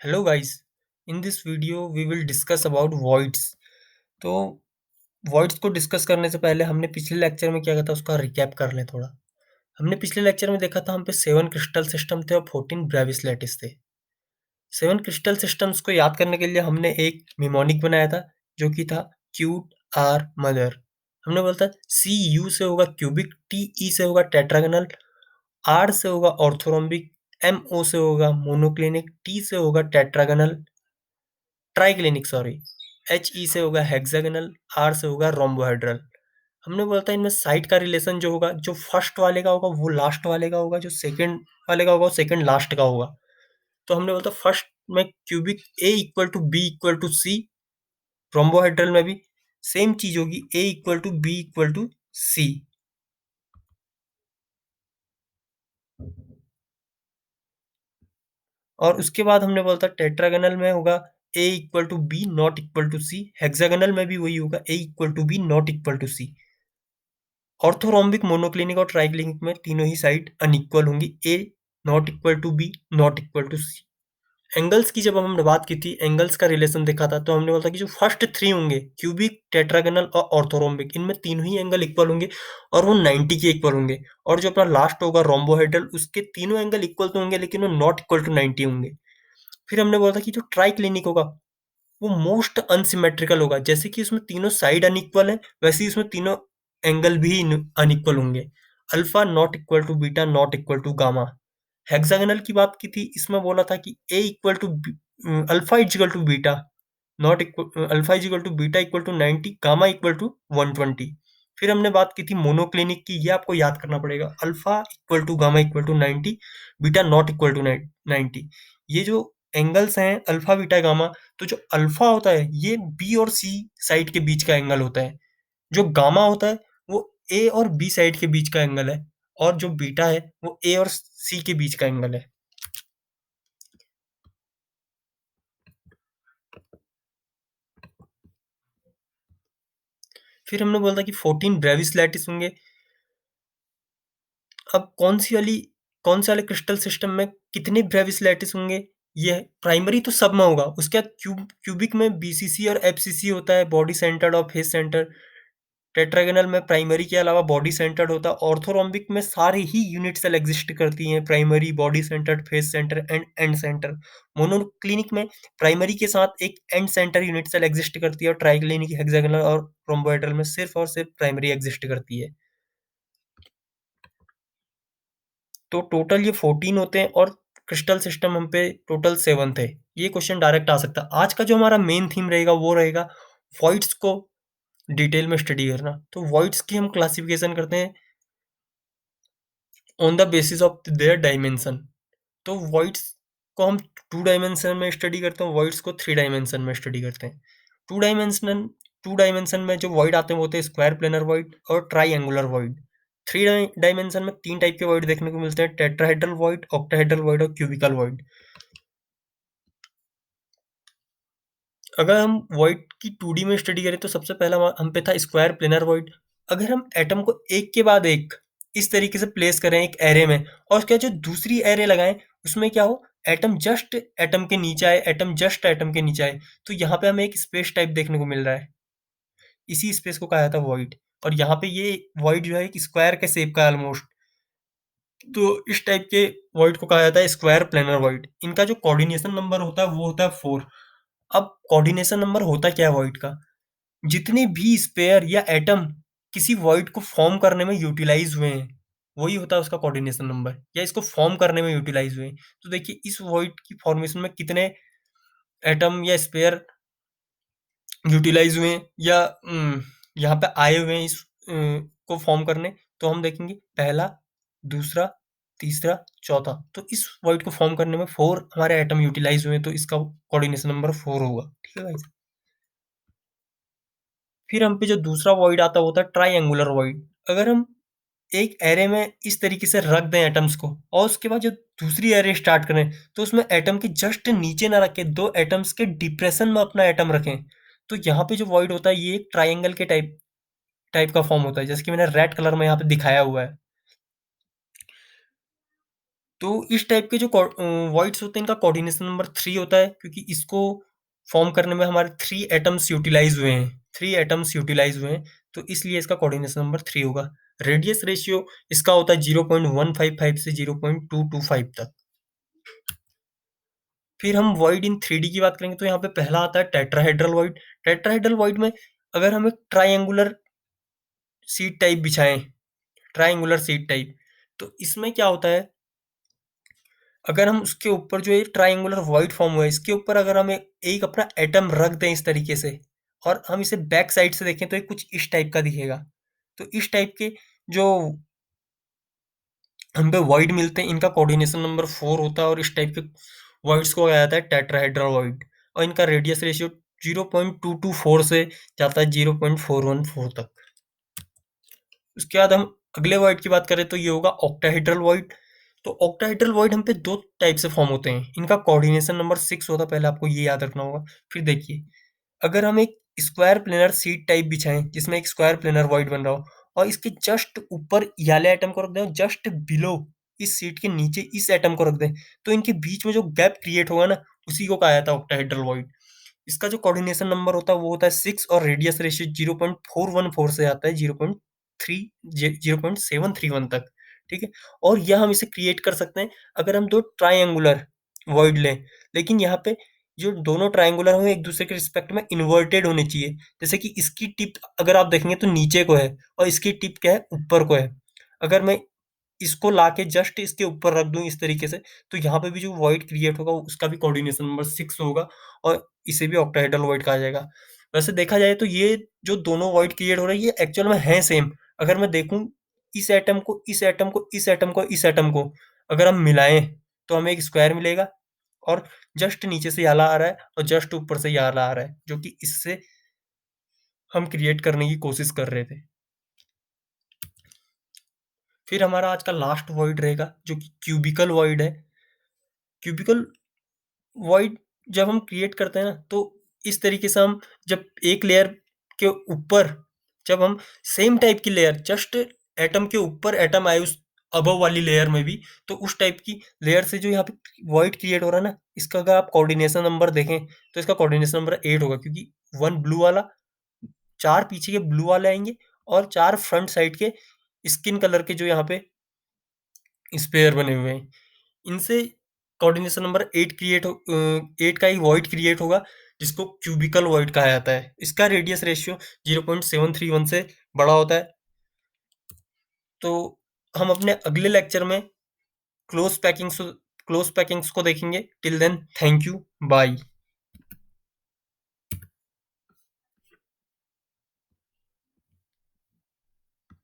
Hello guys, in this video we will discuss about voids. तो voids को discuss करने से पहले हमने पिछले लेक्चर में क्या किया था उसका रिकैप कर लें थोड़ा। हमने पिछले लेक्चर में देखा था हम पे 7 क्रिस्टल सिस्टम थे और 14 ब्रेविस लैटिस थे। 7 क्रिस्टल सिस्टम्स को याद करने के लिए हमने एक निमोनिक बनाया था जो कि था क्यूट आर मदर। हमने बोला था सी यू से होगा क्यूबिक, टी ई से होगा टेट्रागोनल, आर से होगा ऑर्थोरोम्बिक, एम ओ से होगा मोनोक्लिनिक, टी से होगा tetragonal, triclinic sorry, H E से होगा हेक्सागोनल, आर से होगा रोम्बोहेड्रल। हमने बोला था इनमें साइड का रिलेशन जो होगा, जो फर्स्ट वाले का होगा वो लास्ट वाले का होगा, जो सेकंड वाले का होगा वो सेकंड लास्ट का होगा। तो हमने बोला था फर्स्ट में cubic a equal to b equal to c, rhombohedral में भी सेम चीज होगी, a equal to b equal to c. और उसके बाद हमने बोला था टेट्रागोनल में होगा a equal to b not equal to c, hexagonal में भी वही होगा a equal to b not equal to c. Orthorhombic, monoclinic और ट्राइक्लिनिक में तीनों ही साइड अनइक्वल होंगी, a not equal to b not equal to C. Angles की जब हमने बात की थी, एंगल्स का रिलेशन देखा था, तो हमने बोला था कि जो फर्स्ट थ्री होंगे क्यूबिक, टेट्रागोनल और ऑर्थोरोम्बिक, इनमें तीनों ही एंगल इक्वल होंगे और वो 90 के इक्वल होंगे। और जो अपना लास्ट होगा रोम्बोहेड्रल, उसके तीनों एंगल इक्वल तो होंगे लेकिन वो नॉट इक्वल टू 90 होंगे। फिर हमने बोला था कि जो ट्राइक्लिनिक होगा वो मोस्ट अनसिमेट्रिकल होगा, जैसे कि उसमें तीनों साइड अनइक्वल है वैसे ही उसमें तीनों एंगल भी अनइक्वल होंगे। Alpha not equal to beta not equal to gamma. Hexagonal की बात की थी, इसमें बोला था कि a equal to alpha equal to beta not equal, alpha equal to beta equal to 90, gamma equal to 120। फिर हमने बात की थी मोनोक्लिनिक की, ये आपको याद करना पड़ेगा, alpha equal to gamma equal to 90, beta not equal to 90। ये जो एंगल्स हैं अल्फा बीटा गामा, तो जो अल्फा होता है ये बी और सी साइड के बीच का एंगल होता है, जो गामा होता है वो ए और बी साइड के बीच का एंगल है, और जो बीटा है वो ए और सी के बीच का एंगल है। फिर हमने बोला था कि 14 ब्रेविस लैटिस होंगे। अब कौन से वाले क्रिस्टल सिस्टम में कितने ब्रेविस लैटिस होंगे, ये प्राइमरी तो सब में होगा, उसके बाद क्यूबिक में बीसीसी और एफसीसी होता है, बॉडी सेंटर्ड और फेस सेंटर। टेट्रागोनल में प्राइमरी के अलावा बॉडी सेंटर्ड होता है। ऑर्थोरोम्बिक में सारी ही यूनिट सेल एग्जिस्ट करती हैं, primary, body centred, face centre end end centre. Monoclinic में प्राइमरी के साथ एक end centre unit cell exist करती है, और ट्राइक्लिनिक, हेक्सागोनल और रोम्बोहेड्रल में सिर्फ और सिर्फ प्राइमरी एग्जिस्ट करती है। तो टोटल ये 14 होते हैं और क्रिस्टल सिस्टम हम पे टोटल 7 थे। ये क्वेश्चन डायरेक्ट आ सकता है। आज का जो हमारा मेन थीम रहेगा वो रहेगा वॉइड्स को डिटेल में स्टडी करना। तो वॉइड्स की हम क्लासिफिकेशन करते हैं on the basis of their dimension. तो वॉइड्स को हम 2 डायमेंशन में स्टडी करते हैं, वॉइड्स को 3 डायमेंशन में स्टडी करते हैं। 2 डायमेंशन 2 डायमेंशन में जो वॉइड आते हैं वो होते हैं स्क्वायर प्लेनर वॉइड और ट्राइएंगुलर वॉइड। 3 डायमेंशन में 3 टाइप के वॉइड देखने को मिलते हैं, टेट्राहेड्रल वॉइड, ऑक्टाहेड्रल वॉइड और क्यूबिकल वॉइड। अगर हम वॉइड की 2D में स्टडी करें तो सबसे पहला हम पे था स्क्वायर प्लेनर वॉइड। अगर हम एटम को एक के बाद एक इस तरीके से प्लेस करें एक एरे में, और उसके बाद जो दूसरी एरे लगाएं उसमें क्या हो, एटम जस्ट एटम के नीचे आए, एटम जस्ट एटम के नीचे आए, तो यहाँ पे हमें एक स्पेस टाइप देखने को मिल रहा है। इसी स्पेस को कहा जाता है वॉइड। और यहाँ पे ये वॉइड जो है एक स्क्वायर के शेप का है ऑलमोस्ट। तो इस टाइप के वॉइड को कहा जाता है स्क्वायर प्लेनर वॉइड। इनका जो कोऑर्डिनेशन नंबर होता है वो होता है 4। अब कोऑर्डिनेशन नंबर होता क्या है वॉइड का, जितने भी स्पेयर या एटम किसी वॉइड को फॉर्म करने में यूटिलाइज हुए हैं वही होता है उसका कोऑर्डिनेशन नंबर, या इसको फॉर्म करने में यूटिलाइज हुए हैं। तो देखिए इस वॉइड की फॉर्मेशन में कितने एटम या स्पेयर यूटिलाइज हुए हैं या यहाँ पे आए हुए हैं इस को फॉर्म करने, तो हम देखेंगे पहला, दूसरा, तीसरा, चौथा। तो इस वॉइड को फॉर्म करने में 4 हमारे एटम यूटिलाइज हुए हैं, तो इसका कोऑर्डिनेशन नंबर 4 होगा। ठीक है गाइस। फिर हम पे जो दूसरा वॉइड आता है वो होता है ट्राइएंगुलर वॉइड। अगर हम एक एरे में इस तरीके से रख दें एटम्स को, और उसके बाद जो दूसरी एरे स्टार्ट करें, तो उसमें एटम के जस्ट नीचे ना रखें, दो एटम्स के डिप्रेशन में अपना एटम रखें, तो यहाँ पे जो वॉइड होता है ये एक ट्राइंगल के टाइप टाइप का फॉर्म होता है, जैसे कि मैंने रेड कलर में यहाँ पे दिखाया हुआ है। तो इस टाइप के जो वॉइड्स होते हैं इनका कोऑर्डिनेशन नंबर 3 होता है, क्योंकि इसको फॉर्म करने में हमारे 3 एटम्स यूटिलाइज हुए हैं, 3 एटम्स यूटिलाइज हुए हैं, तो इसलिए इसका कोऑर्डिनेशन नंबर 3 होगा। रेडियस रेशियो इसका होता है 0.155 से 0.225 तक। फिर हम वॉइड इन 3D की बात करेंगे तो यहाँ पे पहला आता है टेट्राहेड्रल वॉइड। टेट्राहेड्रल वॉइड में अगर हम एक ट्रायंगुलर सीट टाइप बिछाएं, ट्रायंगुलर सीट टाइप, तो इसमें क्या होता है, अगर हम उसके ऊपर जो ये ट्रायंगुलर वॉइड फॉर्म हुआ है इसके ऊपर अगर हम एक अपना एटम रख दें इस तरीके से, और हम इसे बैक साइड से देखें तो ये कुछ इस टाइप का दिखेगा। तो इस टाइप के जो हम पे वॉइड मिलते हैं इनका कोऑर्डिनेशन नंबर 4 होता है, और इस टाइप के वॉइड्स को कहा जाता है टेट्राहेड्रल वॉइड, और इनका रेडियस रेशियो 0.224 से जाता है 0.414 तक। उसके बाद हम अगले वॉइड की बात करें तो ये होगा ऑक्टाहेड्रल वॉइड। तो ऑक्टाहेड्रल वॉइड हम पे दो टाइप से फॉर्म होते हैं, इनका कोऑर्डिनेशन नंबर 6 होता है, पहले आपको ये याद रखना होगा। फिर देखिए, अगर हम एक स्क्वायर प्लेनर सीट टाइप बिछाएं जिसमें एक स्क्वायर प्लेनर वॉइड बन रहा हो, और इसके जस्ट ऊपर ये वाले एटम को रख दें और जस्ट बिलो इस सीट के नीचे इस एटम को रख दें, तो इनके बीच में जो गैप क्रिएट होगा ना, उसी को कहा जाता है ऑक्टाहेड्रल वॉइड। इसका जो कोऑर्डिनेशन नंबर होता है वो होता है 6, और रेडियस रेशियो 0.414 से आता है 0.731 तक। ठीक है, और यह हम इसे क्रिएट कर सकते हैं अगर हम दो ट्रायंगुलर वॉइड लें, लेकिन यहाँ पे जो दोनों ट्रायंगुलर हो एक दूसरे के रिस्पेक्ट में इन्वर्टेड होने चाहिए। जैसे कि इसकी टिप अगर आप देखेंगे तो नीचे को है और इसकी टिप क्या है, ऊपर को है। अगर मैं इसको लाके जस्ट इसके ऊपर रख दूं इस तरीके से, तो यहाँ पे भी जो वॉइड क्रिएट होगा उसका भी कोऑर्डिनेशन नंबर 6 होगा, और इसे भी ऑक्टाहेड्रल वॉइड कहा जाएगा। वैसे देखा जाए तो ये जो दोनों वॉइड क्रिएट हो रही है ये एक्चुअल में है सेम। अगर मैं देखूं इस एटम को इस एटम को इस एटम को इस एटम को अगर हम मिलाएं तो हमें एक स्क्वायर मिलेगा, और जस्ट नीचे से ये वाला आ रहा है और जस्ट ऊपर से ये वाला आ रहा है, जो कि इससे हम क्रिएट करने की कोशिश कर रहे थे। फिर हमारा आज का लास्ट वॉइड रहेगा जो कि क्यूबिकल वॉइड है। क्यूबिकल वॉइड जब हम क्रिएट करते हैं ना, तो इस तरीके से हम जब एक लेयर के ऊपर जब हम सेम टाइप की लेयर जस्ट एटम के ऊपर एटम आए उस अबव वाली लेयर में भी, तो उस टाइप की लेयर से जो यहाँ पे वॉइड क्रिएट हो रहा है ना, इसका अगर आप कोऑर्डिनेशन नंबर देखें तो इसका कोऑर्डिनेशन नंबर 8 होगा, क्योंकि 1 ब्लू वाला, 4 पीछे के ब्लू वाले आएंगे और 4 फ्रंट साइड के स्किन कलर के जो यहाँ पे स्पेयर बने हुए हैं, इनसे कोऑर्डिनेशन नंबर 8 का ही वॉइड क्रिएट होगा, जिसको क्यूबिकल वॉइड कहा जाता है। इसका रेडियस रेशियो 0.731 से बड़ा होता है। तो हम अपने अगले लेक्चर में क्लोज पैकिंग्स क्लोज पैकिंग्स को देखेंगे। Till then, thank you, bye.